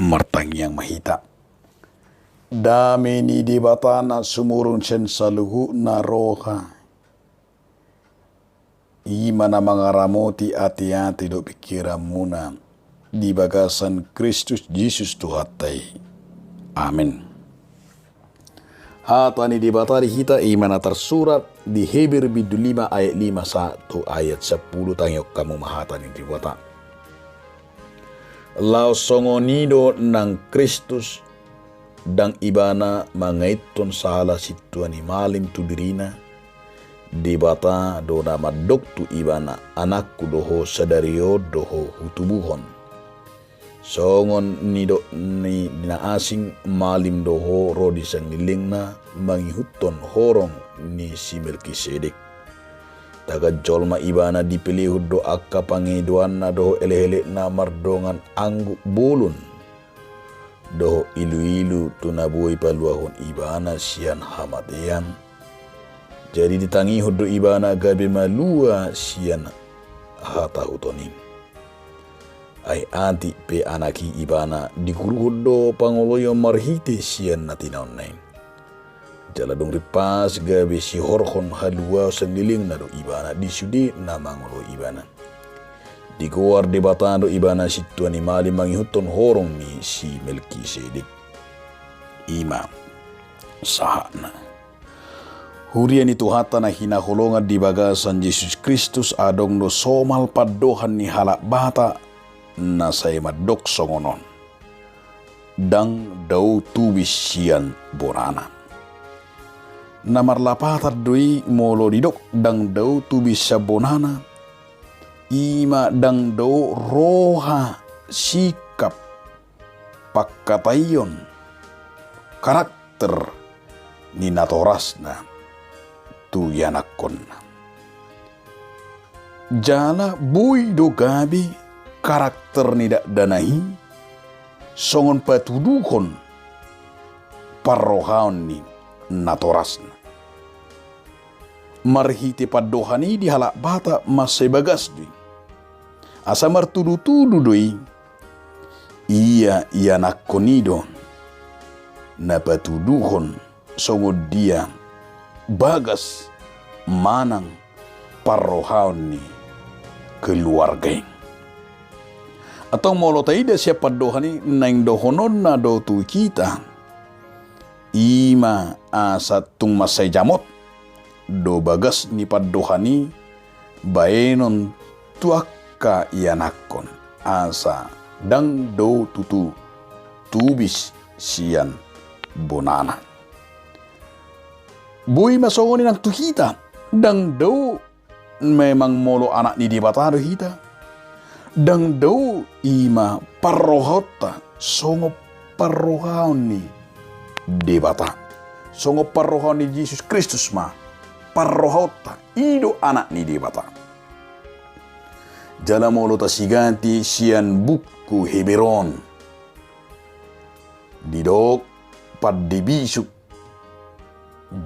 martang yang mahita. Dami ni di batana sumurun sen saluhu na roha. Imana mangaramoti ati-ati do pikiran muna di bagasan Kristus Yesus Tuhatai. Amin. Hatani di batari kita imana tersurat di Hebrew 5 ayat 51 ayat 10 tangyok kamu mahatani di bata. Lau songonido nang Kristus dang ibana mangaiton salah situani malim tu dirina di bata do nama doktu ibana anakku doho sadario doho hutubuhon. Songon nido ni na asing malim doho rodi sangiling na mangihuton horong ni si Melkisedek. Taga jolma ibana dipilih do akka pangiduan na doho ele-ele na mardongan anggu bolun. Doho ilu-ilu tunabuhi paluahon ibana sian hamatian. Jadi ditangi hudo ibana gabe malua sian hatahutonin. Ay anti pe anaki ibana di kuruhudo pangoloyo marhite sian natinaon nain. Jaladong ripas gabe si horhon halua sengiling na do ibana di sudi na mangolo ibana. Di kuar di batando ibana si tuani mali mangihuton horong ni si Melkisedek. Ima sahana. Hurian itu hata na hinaholongan di bagasan Yesus Kristus adong do somal padohan ni halak bata na say madok songonon. Dang daw tubis siyan borana. Na marlapatat doi molo didok dang daw tubis sa bonana. Ima dang daw roha sikap pakkatayon karakter ni natoras na tu yanakon. Jala boy do gabi karakter nidak danahi songon patuduhon parrohaon ni natorasna. Marhiti padohani di halak bata masay bagas dui. Asa martudu-tudu dui iya nakonido na patuduhon songon dia bagas manang parrohaon ni keluarga. Atau molo taida siapa dohani naing dohonon na do tu kita. Ima asa tung masay jamot do bagas ni padohani baenon tuakka ianakon asa dang do tutu tubis sian bonana. Boy masongoni nang tu kita dang do memang molo anak ni di batado kita. Dang daw ima parrohota songo parrohaon ni debata. Songo parrohaon ni Yesus Kristus ma parrohota ido anak ni debata. Jala molo tasiganti sian buku Hebron. Didok paddibisuk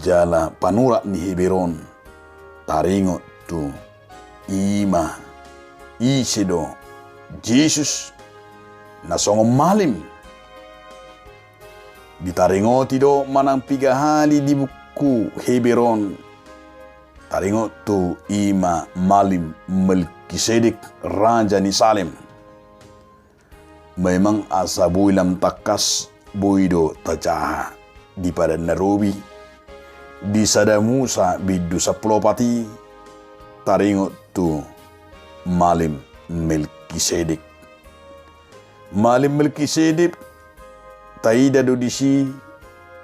jala panura ni Hebron. Taringo tu ima isido Jesus na songo malim ditaringoti do manang pigahali di buku Hebron. Taringot tu ima malim Melkisedek raja ni Salem. Memang asa builam takas buido tajaha di pada narobi di sada Musa bidu saplopati. Taringot tu malim Melkisedek. Malim Melkisedek taida do disi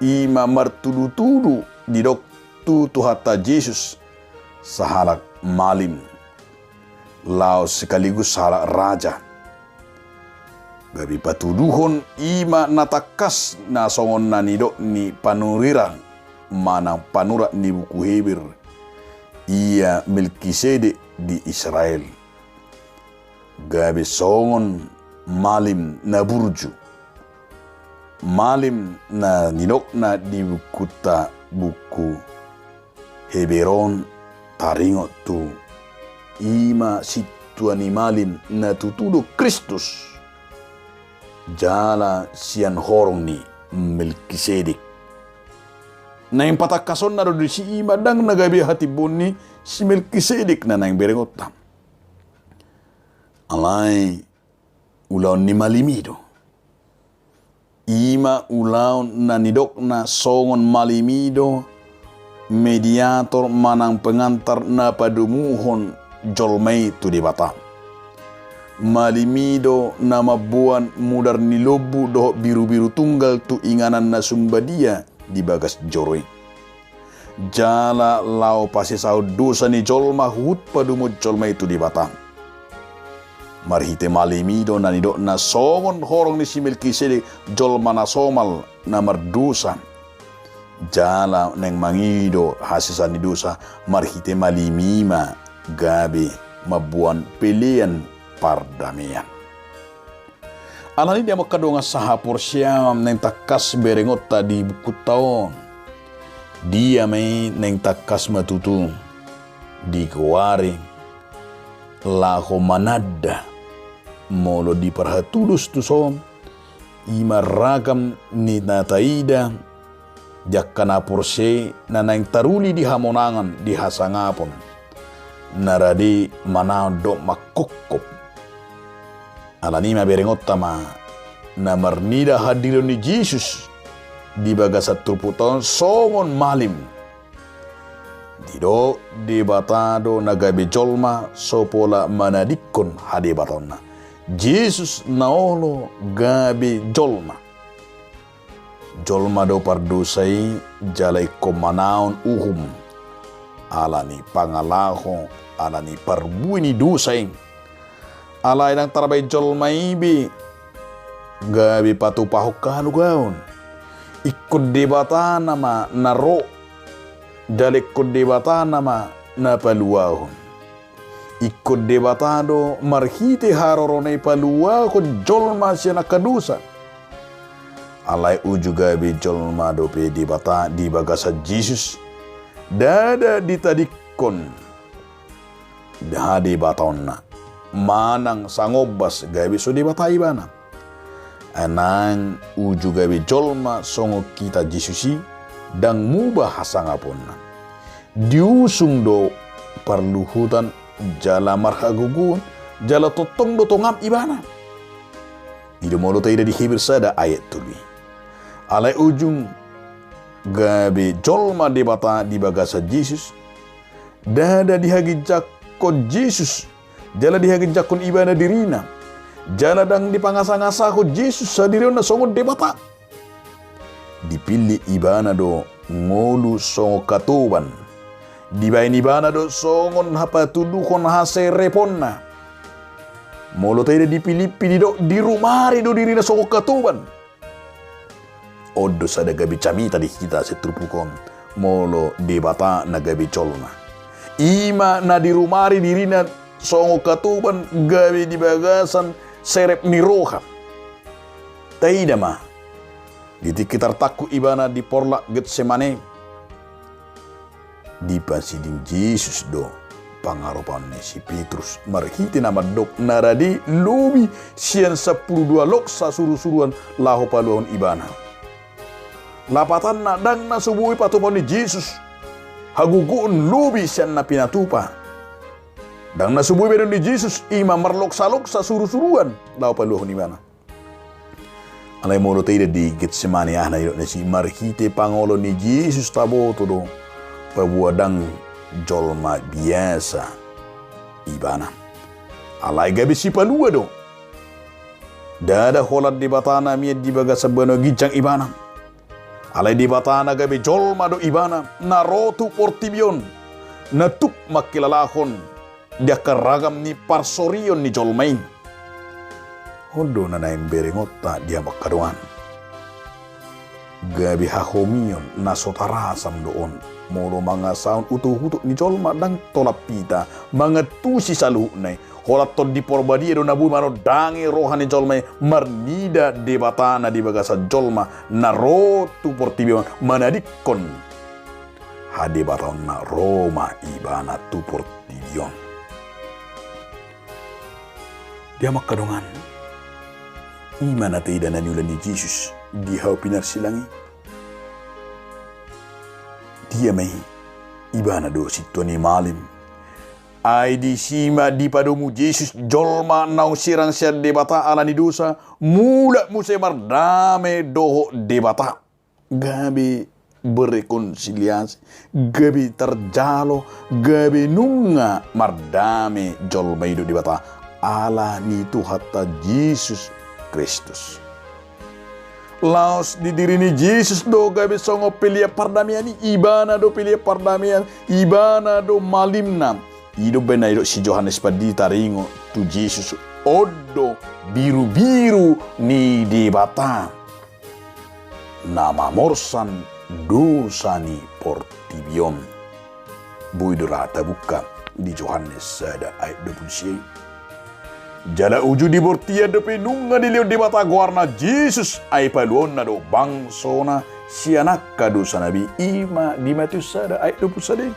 ima martudu-tudu di dok tu hata Yesus sahalak malim lao sekaligus sahalak raja. Gabi patuduhon ima natakas na songon na nidok ni panuriran manang panurat ni buku Hebrew ia Melkisedek di Israel. Gabi songon malim na burju. Malim na ninok na di buku Hebron taringot tu ima situani malim na tutudo Kristus jala sian horong ni Melkisedek. Na yung patakason na rin si ima dang nagabi hatibon ni si Melkisedek na nang berengotam. Alay ulaw ni malimido. Ima ulaw na nidok na songon malimido, mediator manang pengantar na padumuhon jolmay tu di bata. Malimido na mabuan mudar nilobu doh biru-biru tunggal tu inganan na sumbadia di bagas joroy. Jala lao pasisau dosa ni jolma hut padumut jolmay tu di bata. Marhite malimido na nidok na songon horong ni si Melkisedek jolma na somal na mardusa. Jala neng mangido hasisan ni dosa marhite malimima gabi mabuan pilihan pardamian. Alani dia makadonga sahapur siam neng takas berengot tadi buku taon. Dia may neng takas matutu di kawari laho manada molo di parhatulus tu som ima ragam ni nataida jakkana porse na nang taruli di hamonangan di hasangapon naradi manado makukop alani maberengot tama na marnida hadiro ni Jesus di bagasat tuputon songon malim dido di batado nagabe jolma sopola manadikon hade batonna Jesus naolo gabe jolma do pardusai jalai komanaon uhum alani pangalaho alani parbuini dusai alai nang tarabay jolma ibi gabe patupahok kahalugaon ikut debata nama naro dalik ikut debata nama napaluahon ikut debatado marhite harorone palua ko jolma siya nakadusa. Alay ujuga be jolma do pe debata di bagasa Jesus. Dada ditadikon. Dah debaton na. Manang sangobas gabi so debata ibana. Anang ujuga be jolma songo kita Jesusi dang mubah hasangapon na. Diusung do perluhutan jala marhagugun jala totong dotongam ibana ido molo taida di hibir sada ayat tuli alai ujung gabe jolma debata di bagasa Jesus dada dihagijak kon Jesus jala dihagijak kon ibana dirina jala dang dipangasa-ngasa ko Jesus sadiriona songo debata dipilih ibana do ngolu songo katuban dibain ibana do songon hapa tudukon hase reponna molo taida dipilih-pilih do di rumari do dirina songo katuban odo sada gabi cami tadi kita setrupukon molo debata na gabi colna ima na di rumari dirina songo katuban gabi di bagasan serep niroha taida ma di kitar takku ibana di porla Getsemane di pasidin Jesus do pangaropan si Petrus marhiti nama dok naradi lobi sian 12 loksa suru-suruan laho paluan ibana lapatan na dang na subuhi patupon ni Jesus haguguun lobi sian na pinatupa dang na subuhi bedon ni Jesus ima marloksa-loksa suru-suruan laho paluan ibana alay molo tayo di Getsemane na si marhiti pangolo ni Jesus taboto do pabuadang jolma biasa ibana alai gabi si palua do dada holat di batana miet di baga sabano gijang ibana alai di batana gabi jolma do ibana narotu portibion natuk makilalahon dia keragam ni parsorion ni jolmain hondo na naim berengotta dia makaduan gabi hahomion na sotarasam doon molo mga saun utuh-utuh ni jolma dang tolap pita mga tusi saluh nai holat to di porbadia do nabu mano dangi rohani jolma marnida debatana di bagasa jolma narotu portibio manadikon hadebaton na Roma ibana tu portibio dia makadongan Imana tidak naniulan ni Jesus di hau pinar silangi. Dia mai ibana do situani malim. Ai di sima di padomu Jesus jolma nau sirang sia debata ala ni dosa mula muse mardame doho debata. Gabi berrekonsiliasi, gabi terjalo, gabi nunga mardame jolma ido debata ala ni Tuhatta Jesus Kristus. Laos di diri ni Jesus do gabi songo pelia pardamian ibana do pelia pardamian ibana do malimna ido bena ido si Johannes padi taringo tu Jesus odo biru-biru ni debata nama morsan dosani portibion buidurata buka di Johannes sada ayat 26. Jala uju di bortia depe nunga di leo debata guarna Jesus ay paluona do bangsona sianak dosa nabi ima di Matius sada ayat 21.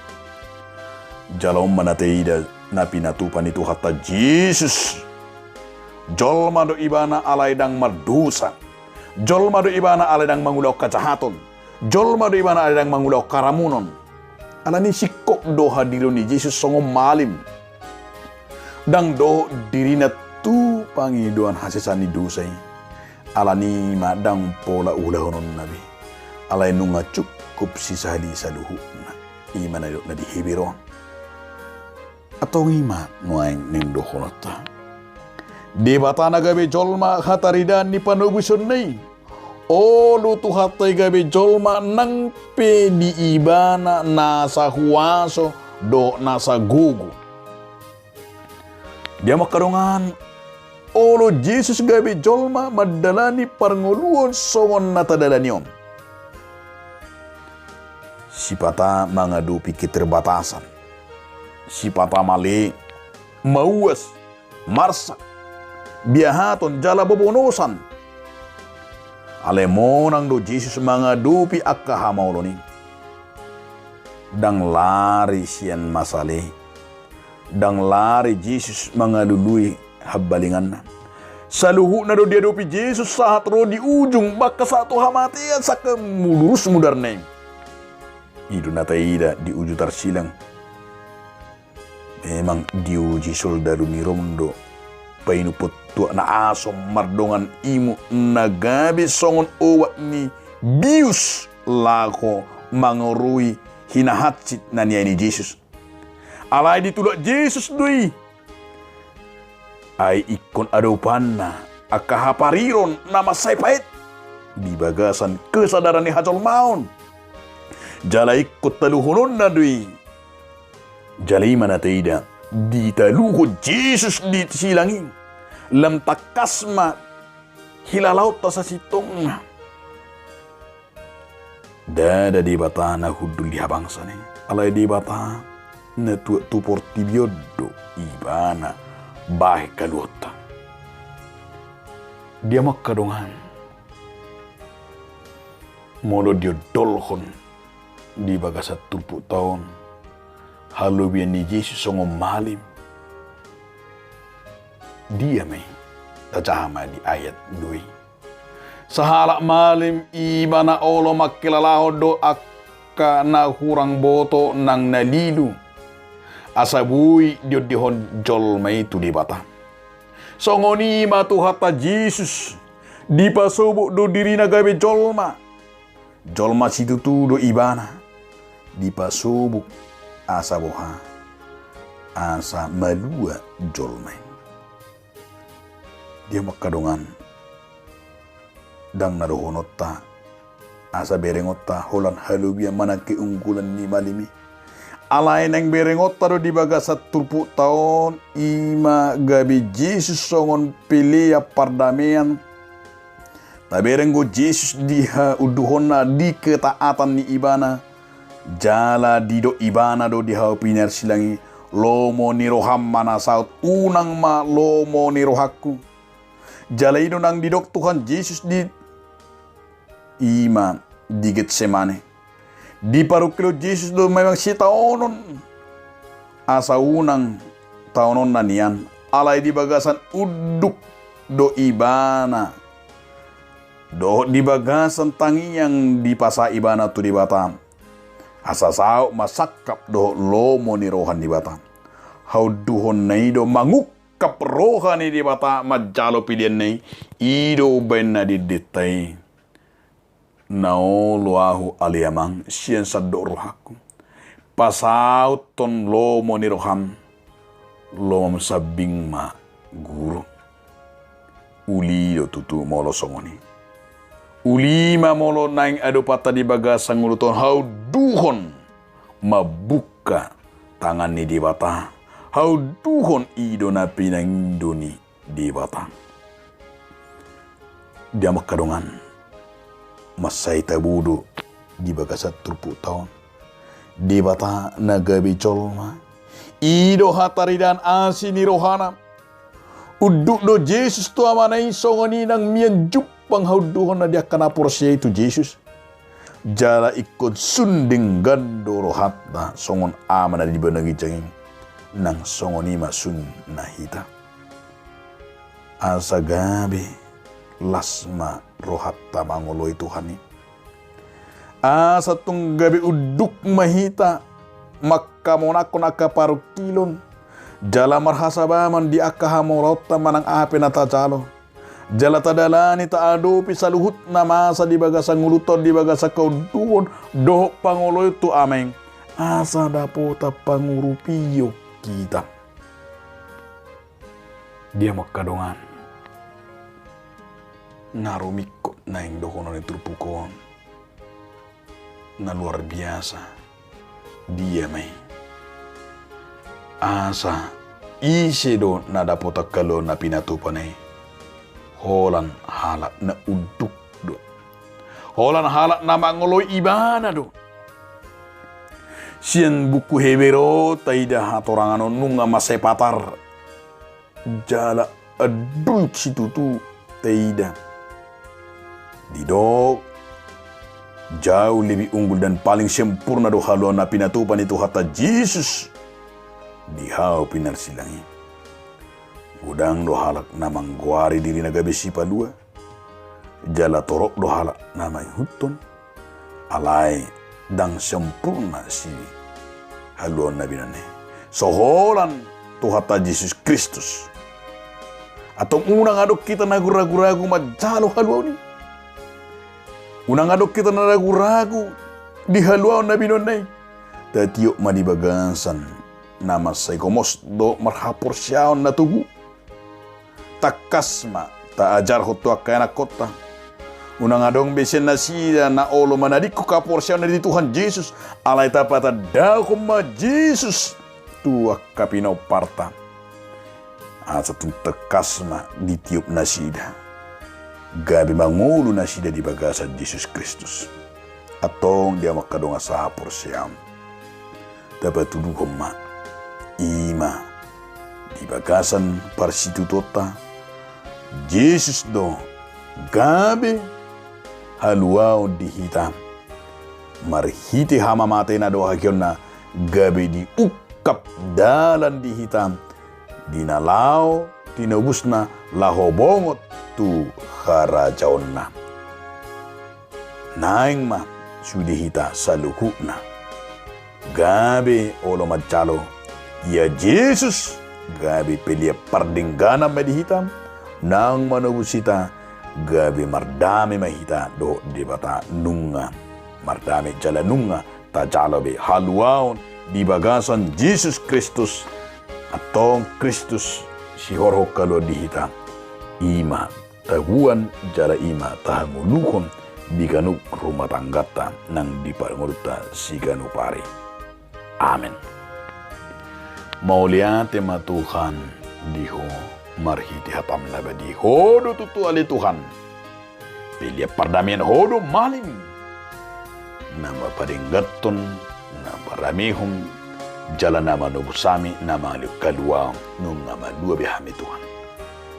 Jala manateida napi natupan itu hatta Jesus jolma do ibana alaidang mardusa jolma do ibana alaidang mangulau kajahaton jolma do ibana alaidang mangulau karamunon alani sikok do hadiron ni Jesus songo malim dang do dirina tu pangiduan hasisani dosai alani madang pola ulahonon nabi alai nunga cukup sisali saluhu na imana do na di Heberon atau ngima nuaing nindo holota debata na gabe jolma hataridan ni panubuson nei olu tu hatai gabe jolma nang pe di ibana nasa huaso do nasa gugu dia makarungan olu Jesus gabe jolma madalani parngoluon songon natadalanion sipata mangadu keterbatasan sipata male mauas marsa biahaton jala bobonosan alemonang do Jesus mangadupi akka hamauloni dang lari sian masale dang lari Jesus mangalului habbalingan saluhu na do dia dopi Jesus saat ro di ujung baka satu hamatian saka mulurus mudarne idu nataida di ujung tarsilang memang diuji soldaru ni rondo painu potu na asom mardongan imu nagabi songon owat ni bius lako mangorui hinahatsit nania ni Jesus alai ditulak Jesus dui ai ikon adopanna akahapariron nama sai pait di bagasan kesadaran ni hajol maun jala ikut taluhunon na dui jalai mana tidak ditaluhu Jesus di silangi lam takasma hilalaut tasa sitong dada di bata na hudul di habangsa ni alai di bata na tu portibiodo ibana bahe kaluota dia makadongan modo dia dolhon di bagasat 30 tahun halubian ni Jesus songo malim dia may tajama di ayat 2 sahalak malim ibana olo makilalaho do akka na hurang boto nang nalilu asabui dio dihon jol may tu di bata songo ni matuhata Jesus di pasubo do diri na gabe jolma situ tu do ibana di pasubo asa boha asa malua jolmai dia makadongan dang narohonotta asa berengotta holan halubia mana keunggulan ni malimi alai neng berengotta do di bagasat 30 tahun ima gabi Jesus songon pilia pardamean taberenggo Jesus diha uduhona di ketaatan ni ibana jala dido ibana do di hau pinar silangi lomo ni roham mana saut unang ma lomo ni rohaku jala ido nang didok Tuhan Yesus di ima di Getsemane di parukilo Jesus do memang si taonon asa unang taonon nanian alai di bagasan uduk do ibana Do di bagasan tangi yang di pasa ibana tu di Batam. Asa sao masakap do lomo ni rohan di Batam. Hau duhon na ido mangukap rohan ni di Batam majalo pilihan na ido bena di detay. Nao luahu aliamang siyan sa do rohaku. Pasau ton lomo ni roham. Lomo sabing ma guru. Uli do tutu molo songoni. Ulima molo naing ado pata di bagasang uluton hau duhon mabuka tangan ni di bata. Hau duhon ido na pinang doni di bata. Dia makadongan masay tabudo di bagasat 30 tahun. Di bata nagabicol ma. Ido hataridan asi ni rohana. Uduk do Jesus tu amanay songoni nang mian panghauduhon na dia kanapor siya itu Jesus. Jala ikut sunding gando rohat na songon aman na di banagi jangin nang songon ima sun nahita. Asa gabi lasma rohat ta mangoloy Tuhan ni. Asa tung gabi uduk mahita makkamonako nakaparukilon. Jala marhasabaman di akahamorota manang ape na tajalo. Jala tadalani taado pisaluhut na masa di bagasa nguluton di bagasa kauduon doh pangoloy tu ameng. Asa dapota pangurupiyo kita. Dia makadongan. Narumikot na yung dokonon ni turpukon. Na luar biasa. Dia may. Asa isi do na dapota kalo na pinatupanay. Holan halak na uduk do. Holan halak na mangoloy ibana do. Siyan buku Hebero taida hatorangano nunga masepatar. Jala adult situ tu taida. Didok jauh lebih unggul dan paling sempurna do haluan na pinatupan itu hatta Jesus. Dihau pinar silangi. Gudang do halak namang guari diri nagabesi palua. Jala torok do halak namang huton. Alai dang sempurna si haluan nabi nane. Soholan tuhata Yesus Kristus. Atau unang adok kita ragu-ragu majalo haluan ni. Unang adok kita ragu-ragu di haluan nabi nane. Tatiok madibagasan. Nama say komos do marhapor siyaon na tugu. Takasma ta ajar hutua kaya na kota. Unang adong besen na siya na olo manadiko kapor siyaon na di Tuhan Jesus. Alay tapata dahom ma Jesus. Tuwa kapinaw parta. At sa itong takasma di tiyop na siya. Gabi mangulo na siya di bagasa Jesus Kristus. Atong dia makadonga sa hapor siyaon. Dapat tuduhom ma. Ima di bagasan parstitutota Jesus do gabe haluao di hitam marhiti hama mate na do hakyon na gabe di ukap dalan di hitam dinalao tinubus na lahobongot tu harajaon na naing ma sudihita sa luku na gabe olo macalo ya Jesus gabi pelia pardinggana medihitam nang manubusita gabi mardami mahita do di bata nunga mardami jala nunga tajalabe haluaon di bagasan Jesus Kristus atong Kristus si horho kalo dihita ima taguan jala ima tahanguluhon di kanuk rumah tanggata nang di parnguluta si ganupari. Amen. Mauliate ma Tuhan diho marhiti hatam labadi hodo tutu ali Tuhan pilih pardamian hodo maling nama padinggaton nama ramihum jalan nama nubusami nama kalua nunga malua bihami Tuhan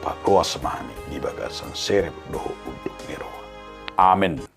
paloas mahami di bagasan serep doho uduk niroha. Amen.